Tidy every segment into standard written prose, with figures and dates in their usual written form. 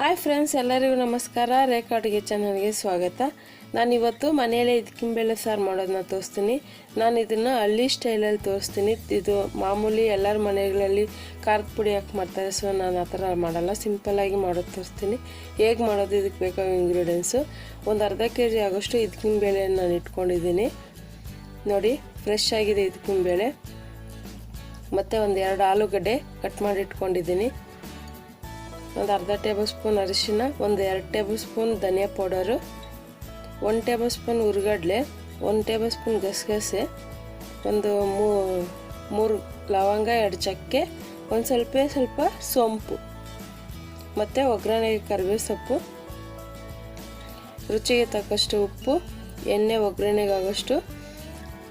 Hi friends, ಎಲ್ಲರಿಗೂ ನಮಸ್ಕಾರ. ರೇಖಾ ಅಡುಗೆ ಚಾನಲ್ಗೆ ಸ್ವಾಗತ. ನಾನು ಇವತ್ತು ಮನೆಯಲ್ಲೇ ಹಿತ್ಕಿಂಬೇಳೆ ಸಾರು ಮಾಡೋದನ್ನ ತೋರಿಸ್ತೀನಿ. ನಾನು ಇದನ್ನು ಹಳ್ಳಿ ಸ್ಟೈಲಲ್ಲಿ ತೋರಿಸ್ತೀನಿ. ಇದು ಮಾಮೂಲಿ ಎಲ್ಲರ ಮನೆಗಳಲ್ಲಿ ಖಾರದ ಪುಡಿ ಹಾಕಿ ಮಾಡ್ತಾರೆ. ಸೊ ನಾನು ಆ ಥರ ಮಾಡಲ್ಲ, ಸಿಂಪಲ್ಲಾಗಿ ಮಾಡೋದು ತೋರಿಸ್ತೀನಿ. ಹೇಗೆ ಮಾಡೋದು, ಇದಕ್ಕೆ ಬೇಕಾಗೋ ಇಂಗ್ರೀಡಿಯೆಂಟ್ಸು ಒಂದು ಅರ್ಧ kg ಆಗೋಷ್ಟು ಹಿತ್ಕಿಂಬೇಳೆಯನ್ನು ನಾನು ಇಟ್ಕೊಂಡಿದ್ದೀನಿ. ನೋಡಿ, ಫ್ರೆಶ್ ಆಗಿದೆ ಹಿತ್ಕಿಂಬೇಳೆ. ಮತ್ತು ಒಂದು 2 ಆಲೂಗಡ್ಡೆ ಕಟ್ ಮಾಡಿ ಇಟ್ಕೊಂಡಿದ್ದೀನಿ. ಒಂದು ಅರ್ಧ ಟೇಬಲ್ ಸ್ಪೂನ್ ಅರಿಶಿನ, ಒಂದು 2 ಟೇಬಲ್ ಸ್ಪೂನ್ ಧನಿಯಾ ಪೌಡರು, 1 ಟೇಬಲ್ ಸ್ಪೂನ್ ಹುರ್ಗಡ್ಲೆ, 1 ಟೇಬಲ್ ಸ್ಪೂನ್ ಗಸಗಸೆ, ಒಂದು 3 ಲವಂಗ, 2 ಚಕ್ಕೆ, ಒಂದು ಸ್ವಲ್ಪ ಸೋಂಪು, ಮತ್ತು ಒಗ್ಗರಣೆಗೆ ಕರಿಬೇವು ಸೊಪ್ಪು, ರುಚಿಗೆ ತಕ್ಕಷ್ಟು ಉಪ್ಪು, ಎಣ್ಣೆ ಒಗ್ಗರಣೆಗಾಗೋಷ್ಟು,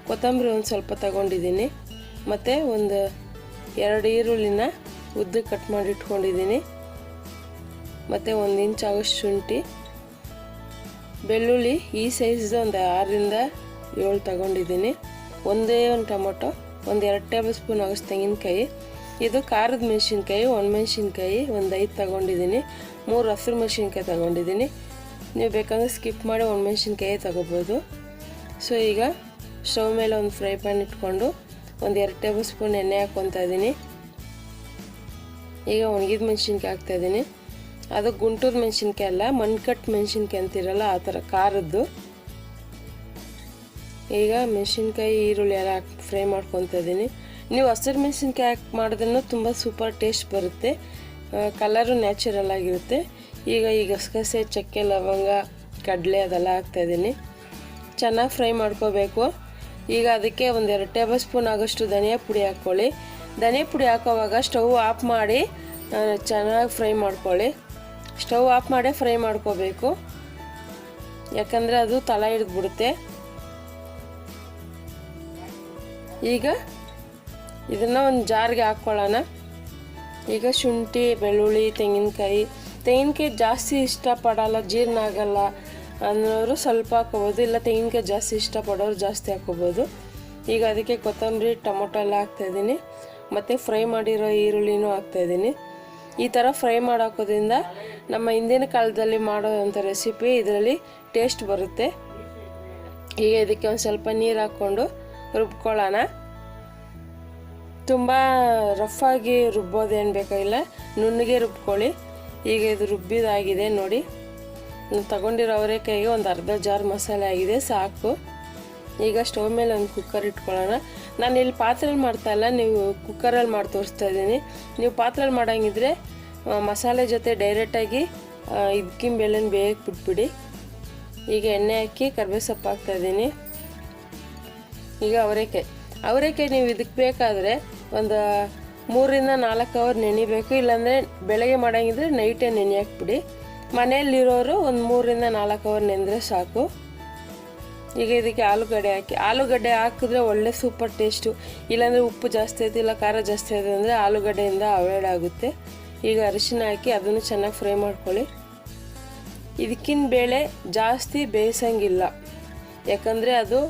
ಕೊತ್ತಂಬರಿ ಒಂದು ಸ್ವಲ್ಪ ತಗೊಂಡಿದ್ದೀನಿ, ಮತ್ತು ಒಂದು 2 ಈರುಳ್ಳಿನ ಉದ್ದಕ್ಕೆ ಕಟ್ ಮಾಡಿ ಇಟ್ಕೊಂಡಿದ್ದೀನಿ, ಮತ್ತು 1 ಇಂಚ್ ಆಗೋಷ್ಟು ಶುಂಠಿ, ಬೆಳ್ಳುಳ್ಳಿ ಈ ಸೈಜ್ದು ಒಂದು 6ರಿಂದ 7 ತಗೊಂಡಿದ್ದೀನಿ, ಒಂದೇ ಒಂದು ಟೊಮೊಟೊ, ಒಂದು 2 ಟೇಬಲ್ ಸ್ಪೂನ್ ಆಗೋಷ್ಟು ತೆಂಗಿನಕಾಯಿ. ಇದು ಖಾರದ ಮೆಣಸಿನ್ಕಾಯಿ, 1 ಮೆಣಸಿನ್ಕಾಯಿ ಒಂದು 5 ತಗೊಂಡಿದ್ದೀನಿ, 3 ಹಸಿರು ಮೆಣಸಿನ್ಕಾಯಿ ತಗೊಂಡಿದ್ದೀನಿ. ನೀವು ಬೇಕಂದರೆ ಸ್ಕಿಪ್ ಮಾಡಿ 1 ಮೆಣಸಿನ್ಕಾಯಿ ತಗೋಬೋದು. ಸೊ ಈಗ ಸ್ಟವ್ ಮೇಲೆ ಒಂದು ಫ್ರೈ ಪ್ಯಾನ್ ಇಟ್ಕೊಂಡು ಒಂದು 2 ಟೇಬಲ್ ಸ್ಪೂನ್ ಎಣ್ಣೆ ಹಾಕ್ಕೊತಾ ಇದ್ದೀನಿ. ಈಗ ಒಣಗಿದ ಮೆಣಸಿನ್ಕಾಯಿ ಹಾಕ್ತಾಯಿದ್ದೀನಿ. ಅದು ಗುಂಟೂರು ಮೆಣಸಿನ್ಕಾಯಿ ಅಲ್ಲ, ಮಣ್ಕಟ್ಟು ಮೆಣಸಿನ್ಕಾಯಿ ಅಂತಿರಲ್ಲ ಆ ಥರ ಖಾರದ್ದು. ಈಗ ಮೆಣಸಿನ್ಕಾಯಿ ಈರುಳ್ಳಿ ಎಲ್ಲ ಹಾಕಿ ಫ್ರೈ ಮಾಡ್ಕೊತಾ ಇದ್ದೀನಿ. ನೀವು ಹಸಿರು ಮೆಣಸಿನ್ಕಾಯಿ ಹಾಕಿ ಮಾಡಿದ್ರೂ ತುಂಬ ಸೂಪರ್ ಟೇಸ್ಟ್ ಬರುತ್ತೆ, ಕಲರು ನ್ಯಾಚುರಲ್ ಆಗಿರುತ್ತೆ. ಈಗ ಈ ಗಸಗಸೆ, ಚಕ್ಕೆ, ಲವಂಗ, ಕಡಲೆ ಅದೆಲ್ಲ ಹಾಕ್ತಾಯಿದ್ದೀನಿ. ಚೆನ್ನಾಗಿ ಫ್ರೈ ಮಾಡ್ಕೋಬೇಕು. ಈಗ ಅದಕ್ಕೆ ಒಂದು 2 ಟೇಬಲ್ ಸ್ಪೂನ್ ಆಗೋಷ್ಟು ಧನಿಯಾ ಪುಡಿ ಹಾಕ್ಕೊಳ್ಳಿ. ಧನಿಯಾ ಪುಡಿ ಹಾಕೋವಾಗ ಸ್ಟವ್ ಆಫ್ ಮಾಡಿ ಚೆನ್ನಾಗಿ ಫ್ರೈ ಮಾಡ್ಕೊಳ್ಳಿ. ಸ್ಟವ್ ಆಫ್ ಮಾಡೇ ಫ್ರೈ ಮಾಡ್ಕೋಬೇಕು, ಯಾಕಂದರೆ ಅದು ತಳ ಹಿಡಿದ್ಬಿಡುತ್ತೆ. ಈಗ ಇದನ್ನು ಒಂದು ಜಾರ್ಗೆ ಹಾಕ್ಕೊಳ್ಳೋಣ. ಈಗ ಶುಂಠಿ, ಬೆಳ್ಳುಳ್ಳಿ, ತೆಂಗಿನಕಾಯಿ ಜಾಸ್ತಿ ಇಷ್ಟಪಡಲ್ಲ, ಜೀರ್ಣ ಆಗಲ್ಲ ಅನ್ನೋರು ಸ್ವಲ್ಪ ಹಾಕ್ಕೋಬೋದು, ಇಲ್ಲ ತೆಂಗಿನಕಾಯಿ ಜಾಸ್ತಿ ಇಷ್ಟಪಡೋರು ಜಾಸ್ತಿ ಹಾಕ್ಕೋಬೋದು. ಈಗ ಅದಕ್ಕೆ ಕೊತ್ತಂಬರಿ, ಟೊಮೊಟೊ ಎಲ್ಲ ಹಾಕ್ತಾಯಿದ್ದೀನಿ, ಮತ್ತು ಫ್ರೈ ಮಾಡಿರೋ ಈರುಳ್ಳಿನೂ ಹಾಕ್ತಾಯಿದ್ದೀನಿ. ಈ ಥರ ಫ್ರೈ ಮಾಡೋದ್ರಿಂದ ನಮ್ಮ ಹಿಂದಿನ ಕಾಲದಲ್ಲಿ ಮಾಡೋವಂಥ ರೆಸಿಪಿ ಇದರಲ್ಲಿ ಟೇಸ್ಟ್ ಬರುತ್ತೆ. ಈಗ ಇದಕ್ಕೆ ಒಂದು ಸ್ವಲ್ಪ ನೀರು ಹಾಕ್ಕೊಂಡು ರುಬ್ಕೊಳ್ಳೋಣ. ತುಂಬ ರಫಾಗಿ ರುಬ್ಬೋದೇನು ಬೇಕಾಗಿಲ್ಲ, ನುಣ್ಣಗೆ ರುಬ್ಕೊಳ್ಳಿ. ಈಗ ಇದು ರುಬ್ಬಿದಾಗಿದೆ ನೋಡಿ. ತಗೊಂಡಿರೋ ಅವರೆಕಾಯಿಗೆ ಒಂದು ಅರ್ಧ ಜಾರ್ ಮಸಾಲೆ ಆಗಿದೆ, ಸಾಕು. ಈಗ ಸ್ಟವ್ ಮೇಲೆ ಒಂದು ಕುಕ್ಕರ್ ಇಟ್ಕೊಳ್ಳೋಣ. ನಾನು ಇಲ್ಲಿ ಪಾತ್ರೆಯಲ್ಲಿ ಮಾಡ್ತಾಯಿಲ್ಲ, ನೀವು ಕುಕ್ಕರಲ್ಲಿ ಮಾಡಿ ತೋರಿಸ್ತಾ ಇದ್ದೀನಿ. ನೀವು ಪಾತ್ರೆಯಲ್ಲಿ ಮಾಡೋಂಗಿದ್ರೆ ಮಸಾಲೆ ಜೊತೆ ಡೈರೆಕ್ಟಾಗಿ ಹಿತ್ಕಿಂಬೇಳೆನ ಬೇಯಕ್ಕೆ ಬಿಟ್ಬಿಡಿ. ಈಗ ಎಣ್ಣೆ ಹಾಕಿ ಕರಿಬೇವು ಸೊಪ್ಪು ಹಾಕ್ತಾಯಿದ್ದೀನಿ. ಈಗ ಅವರೆಕಾಯಿ ನೀವು ಇದಕ್ಕೆ ಬೇಕಾದರೆ ಒಂದು 3ರಿಂದ 4 ಅವರ್ ನೆನಿಬೇಕು, ಇಲ್ಲಾಂದರೆ ಬೆಳಗ್ಗೆ ಮಾಡೋಂಗಿದ್ರೆ ನೈಟೇ ನೆನೆ ಹಾಕ್ಬಿಡಿ. ಮನೆಯಲ್ಲಿರೋರು ಒಂದು 3ರಿಂದ 4 ಅವರ್ ನೆಂದರೆ ಸಾಕು. ಈಗ ಇದಕ್ಕೆ ಆಲೂಗಡ್ಡೆ ಹಾಕಿದ್ರೆ ಒಳ್ಳೆ ಸೂಪರ್ ಟೇಸ್ಟು. ಇಲ್ಲಾಂದರೆ ಉಪ್ಪು ಜಾಸ್ತಿ ಆಯ್ತು, ಇಲ್ಲ ಖಾರ ಜಾಸ್ತಿ ಆಯ್ತು ಅಂದರೆ ಆಲೂಗಡ್ಡೆಯಿಂದ ಅವಾಯ್ಡ್ ಆಗುತ್ತೆ. ಈಗ ಅರಿಶಿನ ಹಾಕಿ ಅದನ್ನು ಚೆನ್ನಾಗಿ ಫ್ರೈ ಮಾಡ್ಕೊಳ್ಳಿ. ಇದಕ್ಕಿನ ಬೇಳೆ ಜಾಸ್ತಿ ಬೇಯಿಸೋಂಗಿಲ್ಲ, ಯಾಕಂದರೆ ಅದು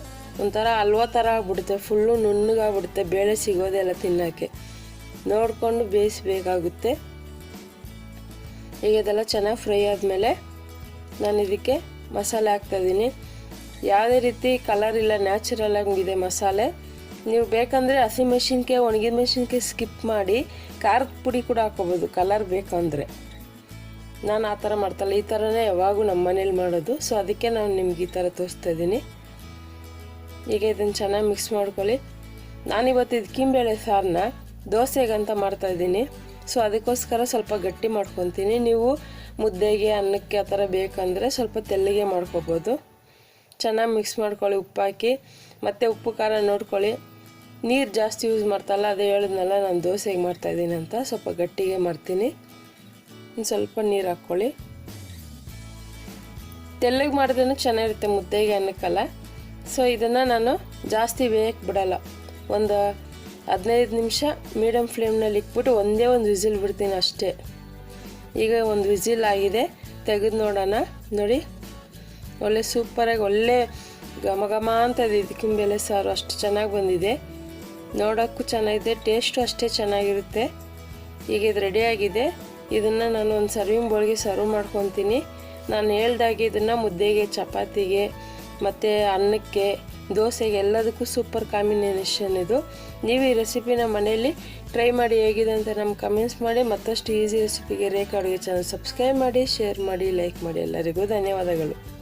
ಒಂಥರ ಹಲ್ವಾ ಥರ ಆಗ್ಬಿಡುತ್ತೆ, ಫುಲ್ಲು ನುಣ್ಣಗಾಗ್ಬಿಡುತ್ತೆ, ಬೇಳೆ ಸಿಗೋದೆಲ್ಲ ತಿನ್ನೋಕ್ಕೆ. ನೋಡಿಕೊಂಡು ಬೇಯಿಸಬೇಕಾಗುತ್ತೆ. ಈಗ ಇದೆಲ್ಲ ಚೆನ್ನಾಗಿ ಫ್ರೈ ಆದಮೇಲೆ ನಾನು ಇದಕ್ಕೆ ಮಸಾಲೆ ಹಾಕ್ತಾಯಿದ್ದೀನಿ. ಯಾವುದೇ ರೀತಿ ಕಲರ್ ಇಲ್ಲ, ನ್ಯಾಚುರಲ್ ಆಗಿದೆ ಮಸಾಲೆ. ನೀವು ಬೇಕಂದರೆ ಹಸಿಮೆಣಸಿನ್ಕಾಯಿ, ಒಣಗಿದ ಮೆಣಸಿನ್ಕಾಯಿ ಸ್ಕಿಪ್ ಮಾಡಿ ಖಾರದ ಪುಡಿ ಕೂಡ ಹಾಕ್ಕೋಬೋದು ಕಲರ್ ಬೇಕಂದರೆ. ನಾನು ಆ ಥರ ಮಾಡ್ತಾಯಿಲ್ಲ, ಈ ಥರನೇ ಯಾವಾಗೂ ನಮ್ಮ ಮನೇಲಿ ಮಾಡೋದು. ಸೊ ಅದಕ್ಕೆ ನಾನು ನಿಮ್ಗೆ ಈ ಥರ ತೋರಿಸ್ತಾ ಇದ್ದೀನಿ. ಈಗ ಇದನ್ನು ಚೆನ್ನಾಗಿ ಮಿಕ್ಸ್ ಮಾಡ್ಕೊಳ್ಳಿ. ನಾನಿವತ್ತು ಹಿತ್ಕಿಂಬೇಳೆ ಸಾರನ್ನ ದೋಸೆಗಂತ ಮಾಡ್ತಾಯಿದ್ದೀನಿ. ಸೊ ಅದಕ್ಕೋಸ್ಕರ ಸ್ವಲ್ಪ ಗಟ್ಟಿ ಮಾಡ್ಕೊತೀನಿ. ನೀವು ಮುದ್ದೆಗೆ, ಅನ್ನಕ್ಕೆ ಆ ಥರ ಬೇಕಂದರೆ ಸ್ವಲ್ಪ ತೆಳ್ಳಗೆ ಮಾಡ್ಕೊಬೋದು. ಚೆನ್ನಾಗಿ ಮಿಕ್ಸ್ ಮಾಡ್ಕೊಳ್ಳಿ ಉಪ್ಪು ಹಾಕಿ, ಮತ್ತು ಉಪ್ಪು ಖಾರ ನೋಡ್ಕೊಳ್ಳಿ. ನೀರು ಜಾಸ್ತಿ ಯೂಸ್ ಮಾಡ್ತಾಯಿಲ್ಲ, ಅದೇ ಹೇಳಿದ್ನಲ್ಲ ನಾನು ದೋಸೆಗೆ ಮಾಡ್ತಾಯಿದ್ದೀನಿ ಅಂತ. ಸ್ವಲ್ಪ ಗಟ್ಟಿಗೆ ಮಾಡ್ತೀನಿ. ಒಂದು ಸ್ವಲ್ಪ ನೀರು ಹಾಕ್ಕೊಳ್ಳಿ. ತೆಳ್ಳಗೆ ಮಾಡಿದ್ರೂ ಚೆನ್ನಾಗಿರುತ್ತೆ ಮುದ್ದೆಗೆ, ಅನ್ನಕ್ಕಲ್ಲ. ಸೊ ಇದನ್ನು ನಾನು ಜಾಸ್ತಿ ಬೇಯಕ್ಕೆ ಬಿಡಲ್ಲ, ಒಂದು 15 ನಿಮಿಷ ಮೀಡಿಯಮ್ ಫ್ಲೇಮ್ನಲ್ಲಿ ಇಟ್ಬಿಟ್ಟು ಒಂದೇ ಒಂದು ವಿಸಿಲ್ ಬಿಡ್ತೀನಿ ಅಷ್ಟೇ. ಈಗ ಒಂದು ವಿಸಿಲ್ ಆಗಿದೆ, ತೆಗೆದು ನೋಡೋಣ. ನೋಡಿ, ಒಳ್ಳೆ ಸೂಪರಾಗಿ ಒಳ್ಳೆ ಘಮ ಅಂತ ಇದೆ ಹಿತ್ಕಿಂಬೇಳೆ ಸಾರು, ಅಷ್ಟು ಚೆನ್ನಾಗಿ ಬಂದಿದೆ. ನೋಡೋಕ್ಕೂ ಚೆನ್ನಾಗಿದೆ, ಟೇಸ್ಟು ಅಷ್ಟೇ ಚೆನ್ನಾಗಿರುತ್ತೆ. ಈಗ ಇದು ರೆಡಿಯಾಗಿದೆ. ಇದನ್ನು ನಾನು ಒಂದು ಸರ್ವಿಂಗ್ ಬೌಲ್ಗೆ ಸರ್ವ್ ಮಾಡ್ಕೊತೀನಿ. ನಾನು ಹೇಳ್ದಾಗೆ ಇದನ್ನು ಮುದ್ದೆಗೆ, ಚಪಾತಿಗೆ ಮತ್ತು ಅನ್ನಕ್ಕೆ, ದೋಸೆಗೆ ಎಲ್ಲದಕ್ಕೂ ಸೂಪರ್ ಕಾಂಬಿನೇಷನ್ ಇದು. ನೀವು ಈ ರೆಸಿಪಿನ ಮನೆಯಲ್ಲಿ ಟ್ರೈ ಮಾಡಿ ಹೇಗಿದೆ ಅಂತ ನಮ್ಗೆ ಕಮೆಂಟ್ಸ್ ಮಾಡಿ. ಮತ್ತಷ್ಟು ಈಸಿ ರೆಸಿಪಿಗೆ ರೇಖಾ ಅಡುಗೆ ಚಾನಲ್ ಸಬ್ಸ್ಕ್ರೈಬ್ ಮಾಡಿ, ಶೇರ್ ಮಾಡಿ, ಲೈಕ್ ಮಾಡಿ. ಎಲ್ಲರಿಗೂ ಧನ್ಯವಾದಗಳು.